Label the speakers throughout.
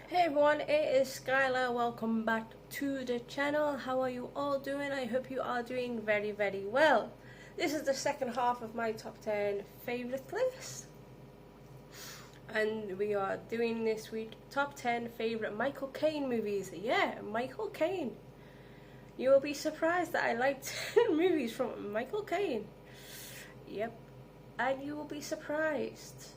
Speaker 1: Hey everyone, it is Skyla. Welcome back to the channel. How are you all doing? I hope you are doing very, very well. This is the second half of my top 10 favourite list. And we are doing this week top 10 favourite Michael Caine movies. Yeah, Michael Caine. You will be surprised that I like 10 movies from Michael Caine. Yep. And you will be surprised.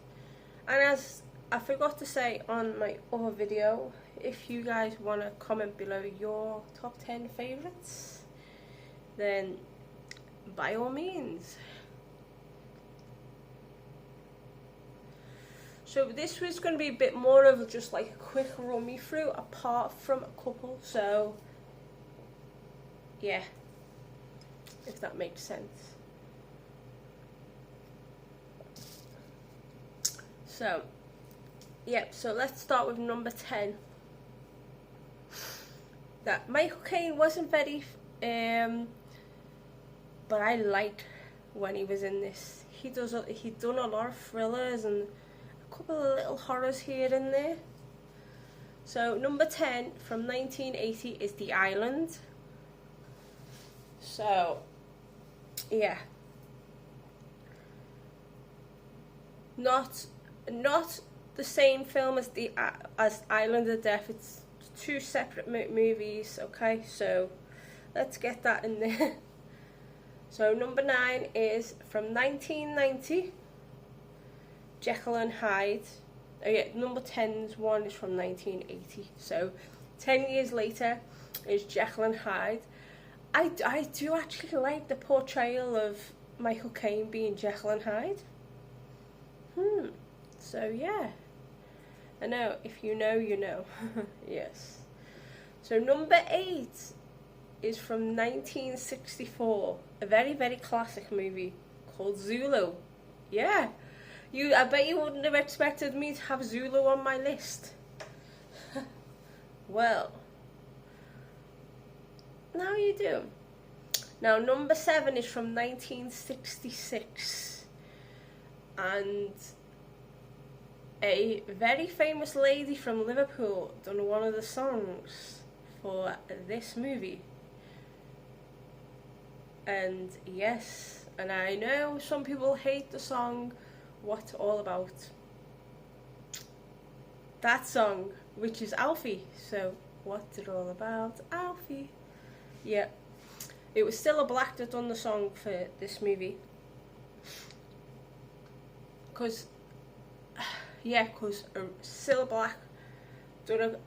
Speaker 1: And as I forgot to say on my other video, if you guys want to comment below your top 10 favourites, then by all means. So this was going to be a bit more of just like a quick run me through apart from a couple, so yeah, if that makes sense. So yep, so let's start with number 10. That Michael Caine wasn't very, but I liked when he was in this. He'd done a lot of thrillers and a couple of little horrors here and there. So number 10 from 1980 is The Island. So yeah, not the same film as as Island of Death. It's two separate movies. Okay, so let's get that in there. So number 9 is from 1990, Jekyll and Hyde. Oh yeah, number 10's one is from 1980. So 10 years later is Jekyll and Hyde. I do actually like the portrayal of Michael Caine being Jekyll and Hyde. So yeah, I know, if you know, you know. Yes. So number 8 is from 1964, a very, very classic movie called Zulu. Yeah, I bet you wouldn't have expected me to have Zulu on my list. Well, now you do. Now number 7 is from 1966, and a very famous lady from Liverpool done one of the songs for this movie. And yes, and I know some people hate the song What's All About. That song, which is Alfie. So, what's it all about, Alfie? Yeah. It was Cilla Black that done the song for this movie. Because Cilla Black done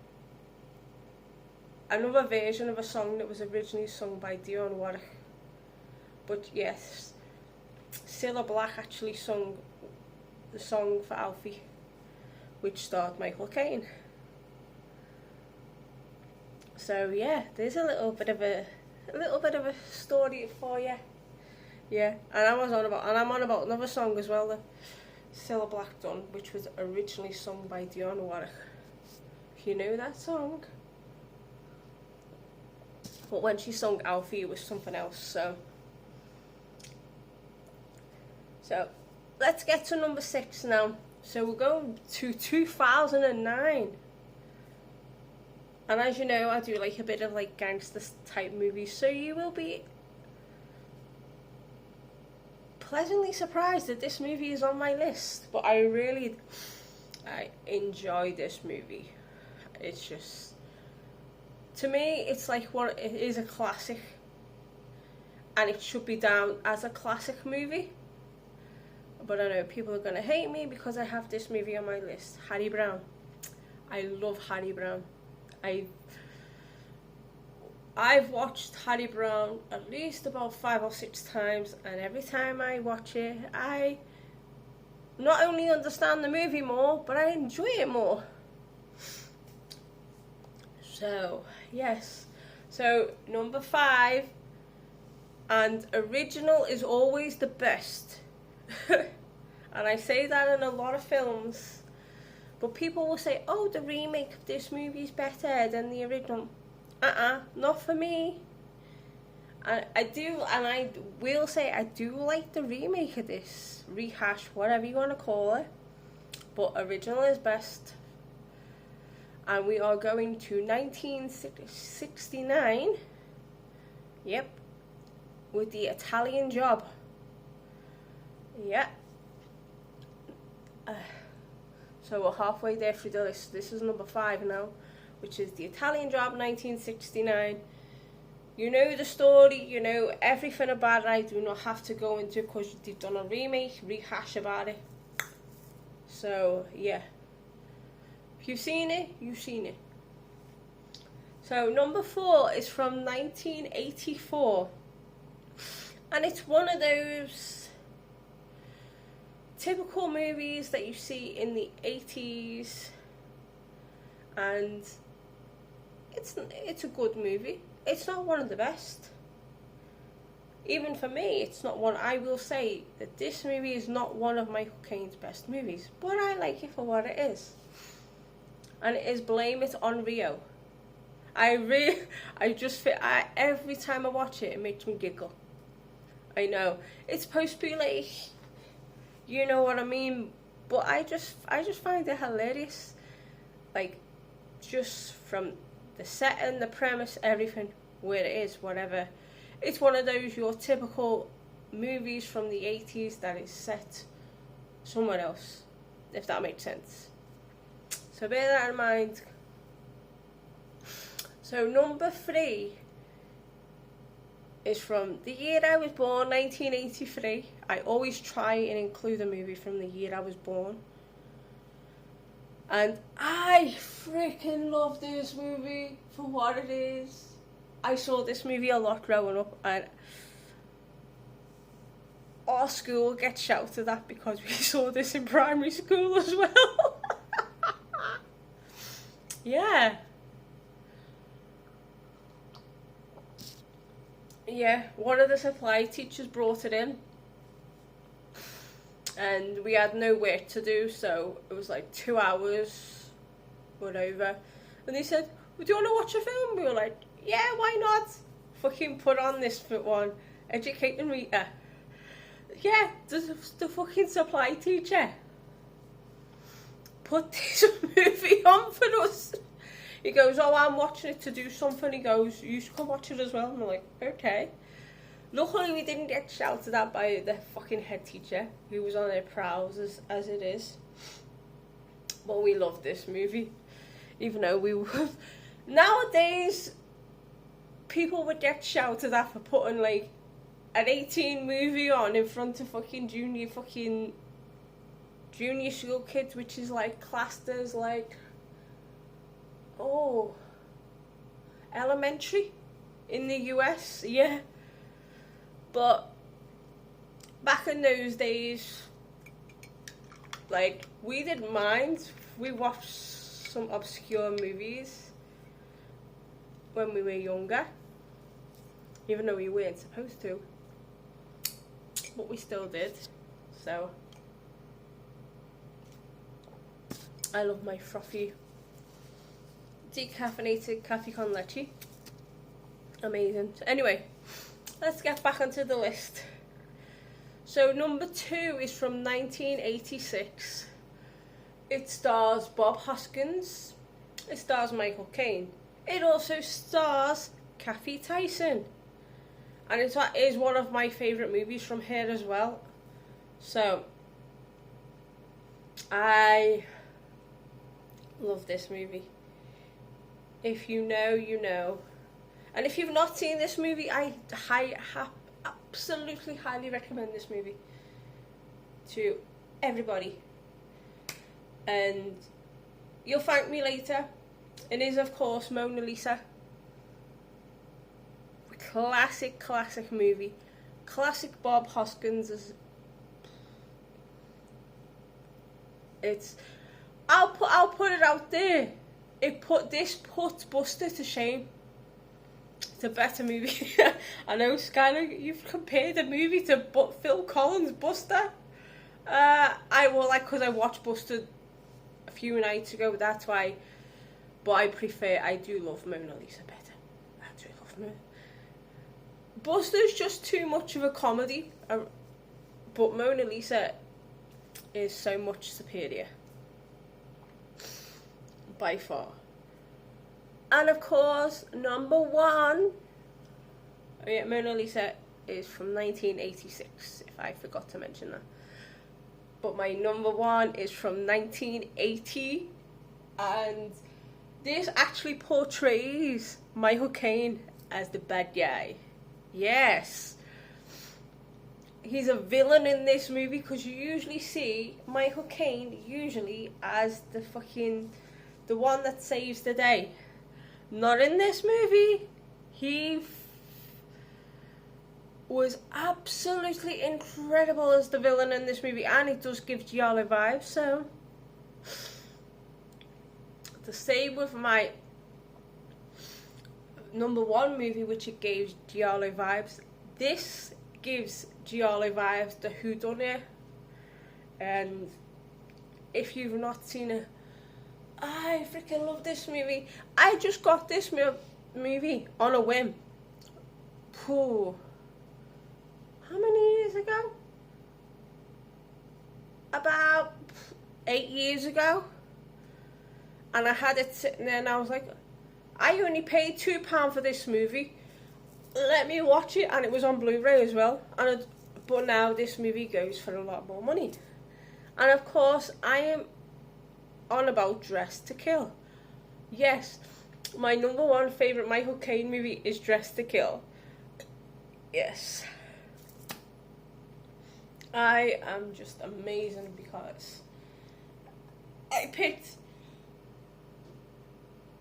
Speaker 1: another version of a song that was originally sung by Dionne Warwick. But yes, Cilla Black actually sung the song for Alfie, which starred Michael Caine. So yeah, there's a little bit of a story for you. Yeah, and I'm on about another song as well that Cilla Black done, which was originally sung by Dionne Warwick. If you know that song. But when she sung Alfie, it was something else. So let's get to number 6 now. So we're going to 2009. And as you know, I do like a bit of like gangster type movies, so you will be pleasantly surprised that this movie is on my list. But I enjoy this movie. It's just, to me, it's like it is a classic, and it should be down as a classic movie. But I know people are gonna hate me because I have this movie on my list. Harry Brown. I love Harry Brown. I've watched Harry Brown at least about 5 or 6 times, and every time I watch it, I not only understand the movie more, but I enjoy it more. So, yes. So, number 5, and original is always the best. And I say that in a lot of films, but people will say, oh, the remake of this movie is better than the original. Not for me. And I will say I do like the remake of this, rehash, whatever you want to call it, but original is best. And we are going to 1969. Yep. With The Italian Job. Yeah. So we're halfway there through the list. This is number 5 now, which is The Italian Job, 1969. You know the story, you know everything about it. I do not have to go into because they've done a remake, rehash about it. So, yeah. If you've seen it, you've seen it. So, number 4 is from 1984. And it's one of those typical movies that you see in the 80s. And it's a good movie. It's not one of the best. Even for me, it's not one. I will say that this movie is not one of Michael Caine's best movies, but I like it for what it is. And it is Blame It on Rio. Every time I watch it, it makes me giggle. I know it's supposed to be like, you know what I mean, but I just find it hilarious. Like, just from the setting, the premise, everything, where it is, whatever. It's one of those your typical movies from the 80s that is set somewhere else, if that makes sense. So bear that in mind. So number 3 is from the year I was born, 1983. I always try and include a movie from the year I was born. And I freaking love this movie for what it is. I saw this movie a lot growing up, and our school gets shouted at because we saw this in primary school as well. Yeah. Yeah, one of the supply teachers brought it in. And we had no work to do, so it was like 2 hours, whatever. And they said, well, do you want to watch a film? We were like, yeah, why not? Fucking put on this one, Educating Rita. Yeah, the fucking supply teacher put this movie on for us. He goes, oh, I'm watching it to do something. He goes, you should come watch it as well. And we're like, okay. Luckily, we didn't get shouted at by the fucking head teacher, who was on their prowls as it is. But we loved this movie, even though we were... Nowadays, people would get shouted at for putting, like, an 18 movie on in front of fucking junior school kids, which is, like, classed as, like... Oh, elementary in the US, yeah. But back in those days, like, we didn't mind. We watched some obscure movies when we were younger, even though we weren't supposed to, but we still did. So I love my frothy decaffeinated coffee con leche. Amazing. So anyway, let's get back onto the list. So number 2 is from 1986. It stars Bob Hoskins. It stars Michael Caine. It also stars Kathy Tyson. And it is one of my favourite movies from her as well. So, I love this movie. If you know, you know. And if you've not seen this movie, I absolutely highly recommend this movie to everybody. And you'll thank me later. It is, of course, Mona Lisa. Classic movie. Classic Bob Hoskins. I'll put it out there. This puts Buster to shame. It's a better movie. I know, Skyla, you've compared the movie to Phil Collins' Buster. Because I watched Buster a few nights ago, that's why. But I do love Mona Lisa better. I do love Mona. Buster's just too much of a comedy, but Mona Lisa is so much superior. By far. And of course, number one, oh yeah, Mona Lisa is from 1986, if I forgot to mention that. But my number one is from 1980, and this actually portrays Michael Caine as the bad guy. Yes. He's a villain in this movie, because you usually see Michael Caine usually as the one that saves the day. Not in this movie. He was absolutely incredible as the villain in this movie, and it does give Giallo vibes. So, the same with my number one movie, which it gave Giallo vibes. This gives Giallo vibes, the whodunit. And if you've not seen it, I freaking love this movie. I just got this movie on a whim. Pooh. How many years ago? About 8 years ago. And I had it sitting there and I was like, I only paid £2 for this movie. Let me watch it. And it was on Blu-ray as well. But now this movie goes for a lot more money. And of course, I am on about Dressed to Kill. Yes, my number one favourite Michael Caine movie is Dressed to Kill. Yes. I am just amazing because I picked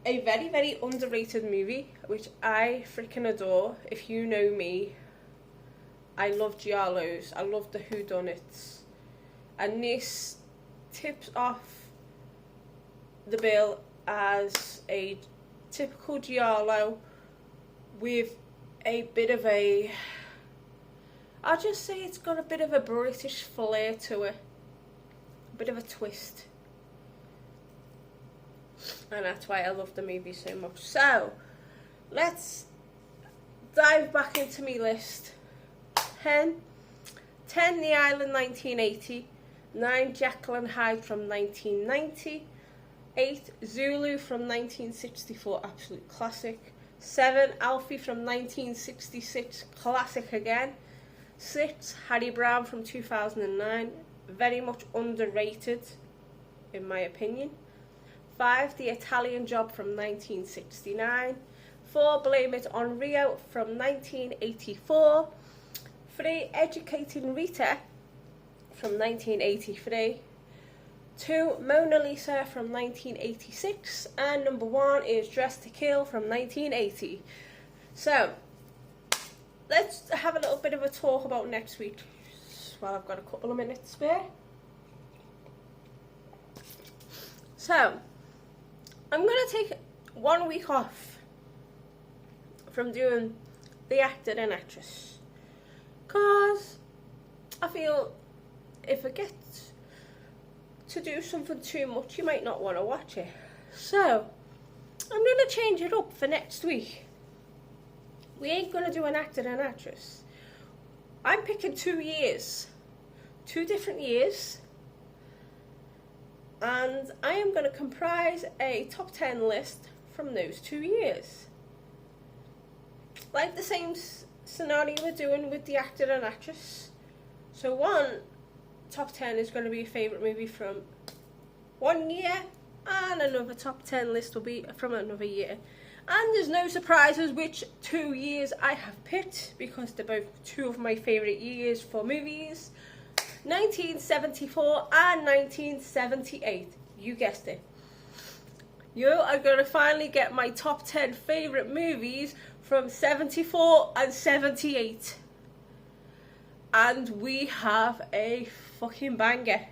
Speaker 1: a very, very underrated movie, which I freaking adore. If you know me, I love giallos, I love the whodunits, and this tips off the bill as a typical giallo with a bit of a, I'll just say it's got a bit of a British flair to it, a bit of a twist. And that's why I love the movie so much. So, let's dive back into my list. 10, The Island 1980, 9, Jekyll and Hyde from 1990, 8, Zulu from 1964, absolute classic, 7, Alfie from 1966, classic again, 6, Harry Brown from 2009, very much underrated in my opinion, 5, The Italian Job from 1969, 4, Blame It on Rio from 1984, 3, Educating Rita from 1983, 2, Mona Lisa from 1986, and number 1 is Dressed to Kill from 1980. So, let's have a little bit of a talk about next week while I've got a couple of minutes spare. So, I'm going to take 1 week off from doing the actor and actress, because I feel if I get to do something too much, you might not want to watch it. So, I'm going to change it up for next week. We ain't going to do an actor and actress. I'm picking 2 years. 2 different years. And I am going to comprise a top 10 list from those 2 years. Like the same scenario we're doing with the actor and actress. So one top 10 is going to be a favourite movie from 1 year, and another top 10 list will be from another year. And there's no surprises which 2 years I have picked, because they're both 2 of my favourite years for movies. 1974 and 1978. You guessed it. You are going to finally get my top 10 favourite movies from 74 and 78. And we have a fucking banger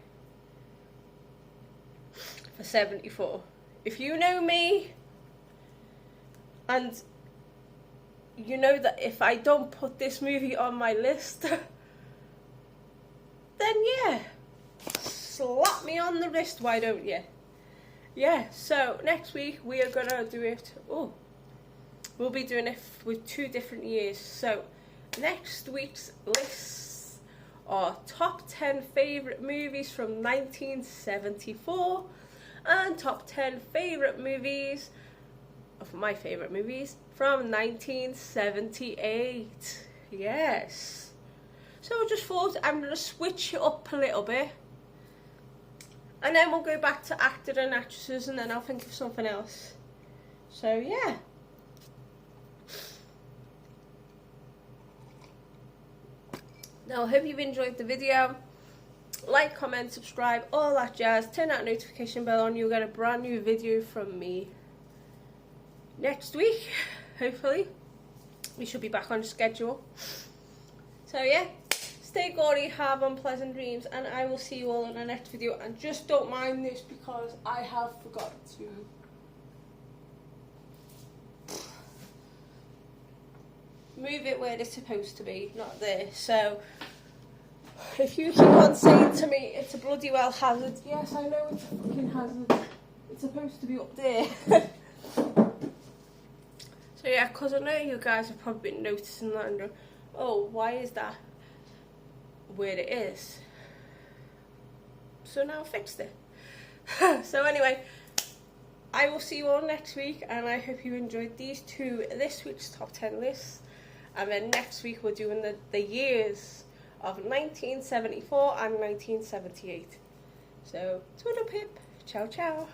Speaker 1: for 74. If you know me, and you know that if I don't put this movie on my list, then yeah, slap me on the wrist, why don't you? Yeah, so next week we are gonna do it. Oh, we'll be doing it with 2 different years. So next week's lists are top 10 favourite movies from 1974 and top 10 favourite movies of my favourite movies from 1978. Yes. So I just thought I'm going to switch it up a little bit. And then we'll go back to actors and actresses, and then I'll think of something else. So yeah. Now I hope you've enjoyed the video. Like, comment, subscribe, all that jazz. Turn that notification bell on. You'll get a brand new video from me next week, hopefully. We should be back on schedule. So yeah, stay gaudy, have unpleasant dreams, and I will see you all in the next video. And just don't mind this because I have forgotten to move it where it's supposed to be, not there. So if you keep on saying to me it's a bloody well hazard, yes, I know it's a fucking hazard. It's supposed to be up there. So yeah, because I know you guys have probably been noticing that and going, oh, why is that where it is? So now I fixed it. So anyway, I will see you all next week, and I hope you enjoyed these two, this week's top 10 lists. And then next week we're doing the years of 1974 and 1978. So, toodle pip, ciao ciao.